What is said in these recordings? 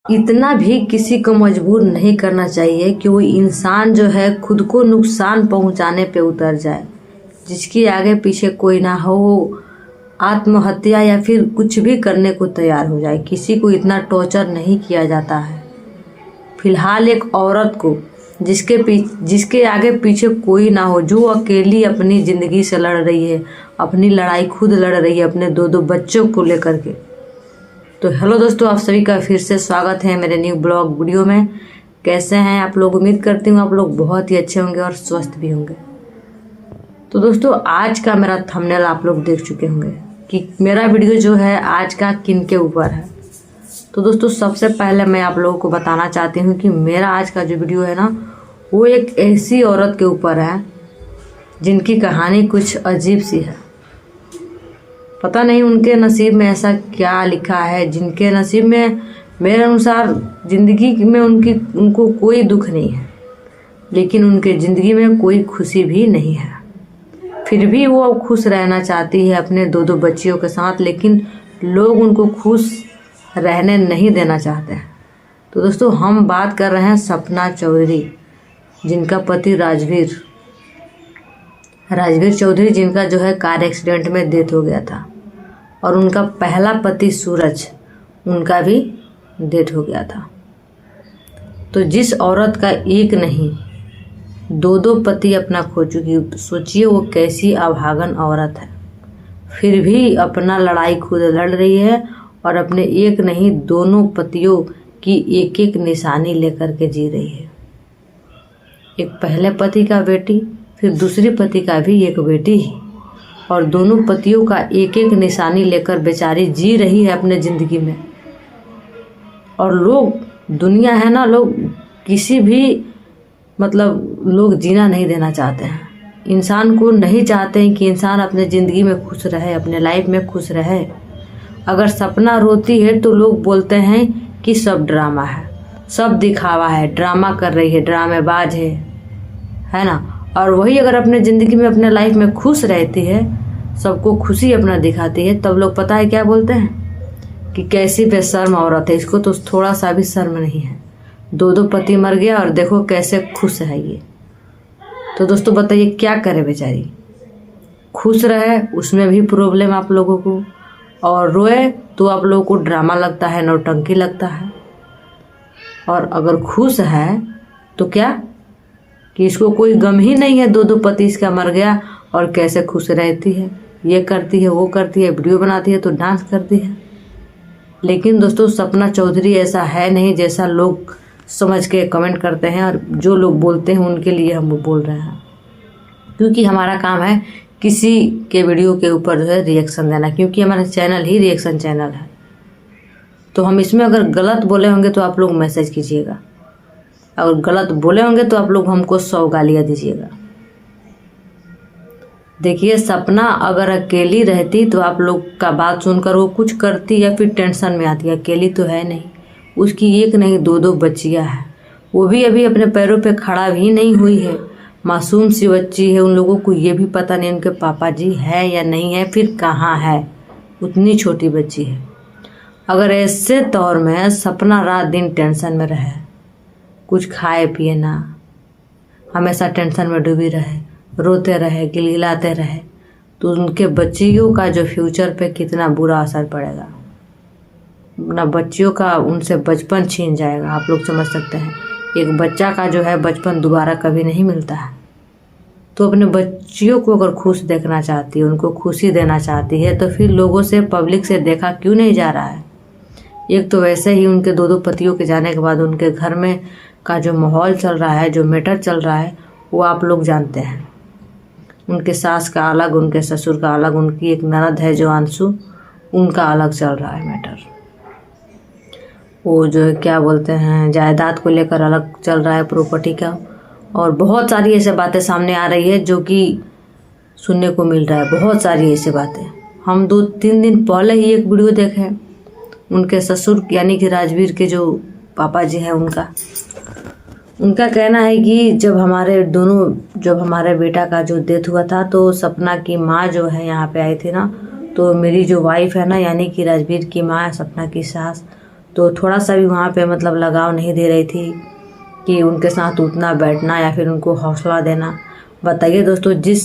इतना भी किसी को मजबूर नहीं करना चाहिए कि वो इंसान जो है खुद को नुकसान पहुंचाने पे उतर जाए। जिसके आगे पीछे कोई ना हो वो आत्महत्या या फिर कुछ भी करने को तैयार हो जाए। किसी को इतना टॉर्चर नहीं किया जाता है। फिलहाल एक औरत को जिसके आगे पीछे कोई ना हो, जो अकेली अपनी ज़िंदगी से लड़ रही है, अपनी लड़ाई खुद लड़ रही है अपने दो बच्चों को लेकर के। तो हेलो दोस्तों, आप सभी का फिर से स्वागत है मेरे न्यू ब्लॉग वीडियो में। कैसे हैं आप लोग? उम्मीद करती हूँ आप लोग बहुत ही अच्छे होंगे और स्वस्थ भी होंगे। तो दोस्तों, आज का मेरा थंबनेल आप लोग देख चुके होंगे कि मेरा वीडियो जो है आज का किन के ऊपर है। तो दोस्तों, सबसे पहले मैं आप लोगों को बताना चाहती हूँ कि मेरा आज का जो वीडियो है ना, वो एक ऐसी औरत के ऊपर है जिनकी कहानी कुछ अजीब सी है। पता नहीं उनके नसीब में ऐसा क्या लिखा है, जिनके नसीब में मेरे अनुसार ज़िंदगी में उनको कोई दुख नहीं है, लेकिन उनके ज़िंदगी में कोई खुशी भी नहीं है। फिर भी वो खुश रहना चाहती है अपने दो बच्चियों के साथ, लेकिन लोग उनको खुश रहने नहीं देना चाहते हैं। तो दोस्तों, हम बात कर रहे हैं सपना चौधरी, जिनका पति राजवीर चौधरी, जिनका जो है कार एक्सीडेंट में डेथ हो गया था। और उनका पहला पति सूरज, उनका भी डेथ हो गया था। तो जिस औरत का एक नहीं दो पति अपना खो चुकी, सोचिए वो कैसी अभागन औरत है। फिर भी अपना लड़ाई खुद लड़ रही है और अपने एक नहीं दोनों पतियों की एक एक निशानी लेकर के जी रही है। एक पहले पति का बेटी, फिर दूसरी पति का भी एक बेटी ही, और दोनों पतियों का एक एक निशानी लेकर बेचारी जी रही है अपने ज़िंदगी में। और लोग, दुनिया है ना, लोग किसी भी लोग जीना नहीं देना चाहते हैं। इंसान को नहीं चाहते हैं कि इंसान अपने ज़िंदगी में खुश रहे, अपने लाइफ में खुश रहे। अगर सपना रोती है तो लोग बोलते हैं कि सब ड्रामा है, सब दिखावा है, ड्रामा कर रही है, ड्रामेबाज है ना। और वही अगर अपने ज़िंदगी में अपने लाइफ में खुश रहती है, सबको खुशी अपना दिखाती है, तब लोग पता है क्या बोलते हैं कि कैसी बेशर्म औरत है, इसको तो थोड़ा सा भी शर्म नहीं है। दो पति मर गया और देखो कैसे खुश है ये। तो दोस्तों बताइए क्या करे बेचारी। खुश रहे उसमें भी प्रॉब्लम आप लोगों को, और रोए तो आप लोगों को ड्रामा लगता है, नौटंकी लगता है। और अगर खुश है तो क्या कि इसको कोई गम ही नहीं है, दो पति इसका मर गया और कैसे खुश रहती है, ये करती है, वो करती है, वीडियो बनाती है तो डांस करती है। लेकिन दोस्तों, सपना चौधरी ऐसा है नहीं जैसा लोग समझ के कमेंट करते हैं, और जो लोग बोलते हैं उनके लिए हम बोल रहे हैं। क्योंकि हमारा काम है किसी के वीडियो के ऊपर जो है रिएक्शन देना, क्योंकि हमारा चैनल ही रिएक्शन चैनल है। तो हम इसमें अगर गलत बोले होंगे तो आप लोग मैसेज कीजिएगा, अगर गलत बोले होंगे तो आप लोग हमको 100 गालियाँ दीजिएगा। देखिए, सपना अगर अकेली रहती तो आप लोग का बात सुनकर वो कुछ करती या फिर टेंशन में आती। अकेली तो है नहीं, उसकी एक नहीं दो बच्चियां हैं, वो भी अभी अपने पैरों पे खड़ा भी नहीं हुई है। मासूम सी बच्ची है, उन लोगों को ये भी पता नहीं उनके पापा जी है या नहीं है, फिर कहाँ है, उतनी छोटी बच्ची है। अगर ऐसे दौर में सपना रात दिन टेंशन में रहे, कुछ खाए पिए ना, हमेशा टेंशन में डूबी रहे, रोते रहे, गिलगिलाते रहे, तो उनके बच्चियों का जो फ्यूचर पे कितना बुरा असर पड़ेगा। ना बच्चियों का उनसे बचपन छीन जाएगा। आप लोग समझ सकते हैं, एक बच्चा का जो है बचपन दोबारा कभी नहीं मिलता है। तो अपने बच्चियों को अगर खुश देखना चाहती है, उनको खुशी देना चाहती है, तो फिर लोगों से, पब्लिक से देखा क्यों नहीं जा रहा है। एक तो वैसे ही उनके दो पतियों के जाने के बाद उनके घर में का जो माहौल चल रहा है, जो मैटर चल रहा है, वो आप लोग जानते हैं। उनके सास का अलग, उनके ससुर का अलग, उनकी एक ननद है जो आंसू, उनका अलग चल रहा है मैटर। वो जो क्या बोलते हैं, जायदाद को लेकर अलग चल रहा है, प्रॉपर्टी का। और बहुत सारी ऐसे बातें सामने आ रही है जो कि सुनने को मिल रहा है, बहुत सारी ऐसी बातें। हम 2-3 दिन पहले ही एक वीडियो देखे, उनके ससुर यानी कि राजवीर के जो पापा जी हैं, उनका कहना है कि जब हमारे बेटा का जो डेथ हुआ था, तो सपना की माँ जो है यहाँ पे आई थी ना, तो मेरी जो वाइफ है ना, यानी कि राजवीर की माँ, सपना की सास, तो थोड़ा सा भी वहाँ पे मतलब लगाव नहीं दे रही थी कि उनके साथ उठना बैठना या फिर उनको हौसला देना। बताइए दोस्तों, जिस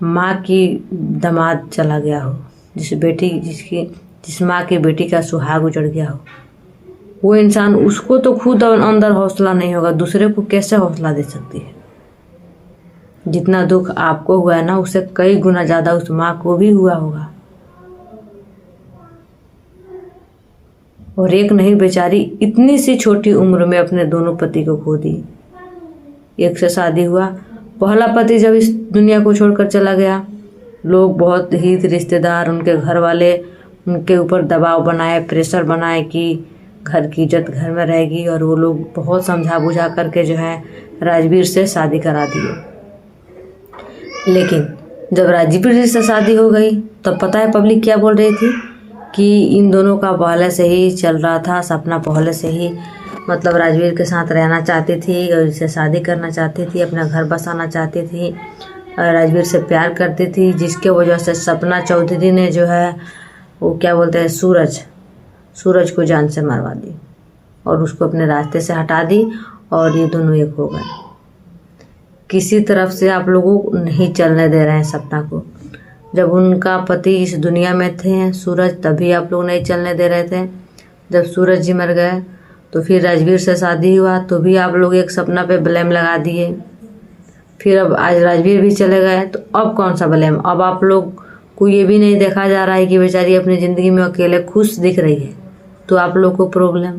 माँ की दामाद चला गया हो, जिस माँ की बेटी का सुहाग उजड़ गया हो, वो इंसान, उसको तो खुद अंदर हौसला नहीं होगा, दूसरे को कैसे हौसला दे सकती है। जितना दुख आपको हुआ है ना, उससे कई गुना ज़्यादा उस माँ को भी हुआ होगा। और एक नहीं बेचारी इतनी सी छोटी उम्र में अपने दोनों पति को खो दी। एक से शादी हुआ, पहला पति जब इस दुनिया को छोड़कर चला गया, लोग बहुत हित रिश्तेदार, उनके घर वाले उनके ऊपर दबाव बनाए, प्रेशर बनाए कि घर की इज्जत घर में रहेगी, और वो लोग बहुत समझा बुझा करके जो है राजवीर से शादी करा दिए। लेकिन जब राजवीर से शादी हो गई तब पता है पब्लिक क्या बोल रही थी कि इन दोनों का पहले से ही चल रहा था सपना, पहले से ही मतलब राजवीर के साथ रहना चाहती थी और इससे शादी करना चाहती थी, अपना घर बसाना चाहती थी, राजवीर से प्यार करती थी, जिसके वजह से सपना चौधरी ने जो है वो क्या बोलते हैं सूरज को जान से मरवा दी और उसको अपने रास्ते से हटा दी, और ये दोनों एक हो गए। किसी तरफ से आप लोगों को नहीं चलने दे रहे हैं सपना को। जब उनका पति इस दुनिया में थे सूरज, तभी आप लोग नहीं चलने दे रहे थे। जब सूरज जी मर गए तो फिर राजवीर से शादी हुआ तो भी आप लोग एक सपना पे ब्लेम लगा दिए। फिर अब आज राजवीर भी चले गए तो अब कौन सा ब्लेम। अब आप लोग को ये भी नहीं देखा जा रहा है कि बेचारी अपनी ज़िंदगी में अकेले खुश दिख रही है तो आप लोग को प्रॉब्लम,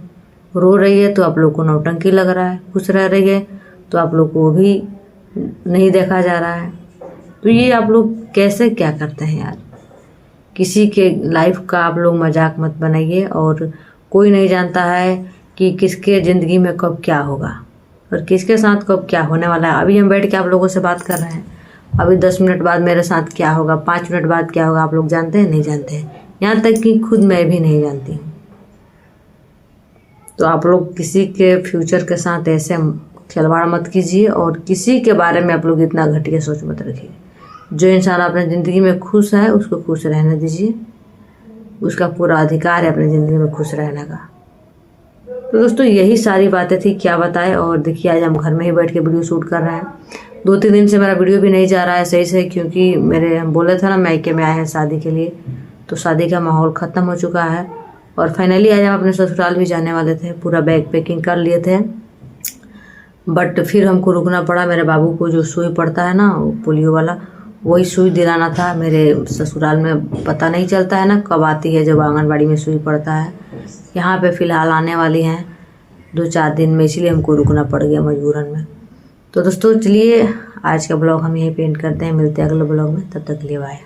रो रही है तो आप लोग को नौटंकी लग रहा है, खुश रह रही है तो आप लोग को भी नहीं देखा जा रहा है। तो ये आप लोग कैसे क्या करते हैं यार। किसी के लाइफ का आप लोग मजाक मत बनाइए, और कोई नहीं जानता है कि किसके ज़िंदगी में कब क्या होगा और किसके साथ कब क्या होने वाला है। अभी हम बैठ के आप लोगों से बात कर रहे हैं, अभी 10 मिनट बाद मेरे साथ क्या होगा, 5 मिनट बाद क्या होगा, आप लोग जानते हैं नहीं जानते हैं। यहाँ तक कि खुद मैं भी नहीं जानती हूँ। तो आप लोग किसी के फ्यूचर के साथ ऐसे खिलवाड़ मत कीजिए, और किसी के बारे में आप लोग इतना घटिया सोच मत रखिए। जो इंसान अपने ज़िंदगी में खुश है उसको खुश रहने दीजिए, उसका पूरा अधिकार है अपनी ज़िंदगी में खुश रहने का। तो दोस्तों यही सारी बातें थी, क्या बताएं। और देखिए आज हम घर में ही बैठ के वीडियो शूट कर रहे हैं। 2-3 दिन से मेरा वीडियो भी नहीं जा रहा है सही से, क्योंकि हम बोले थे ना मायके में आए हैं शादी के लिए, तो शादी का माहौल ख़त्म हो चुका है। और फाइनली आज हम अपने ससुराल भी जाने वाले थे, पूरा बैग पैकिंग कर लिए थे, बट फिर हमको रुकना पड़ा। मेरे बाबू को जो सुई पड़ता है ना पोलियो वाला, वही सुई दिलाना था। मेरे ससुराल में पता नहीं चलता है ना कब आती है, जब आंगनबाड़ी में सुई पड़ता है। यहाँ पे फ़िलहाल आने वाली हैं 2-4 दिन में, इसलिए हमको रुकना पड़ गया मजबूरन में। तो दोस्तों चलिए आज का ब्लॉग हम यहीं पे एंड करते हैं, मिलते हैं अगले ब्लॉग में, तब तक के लिए बाय।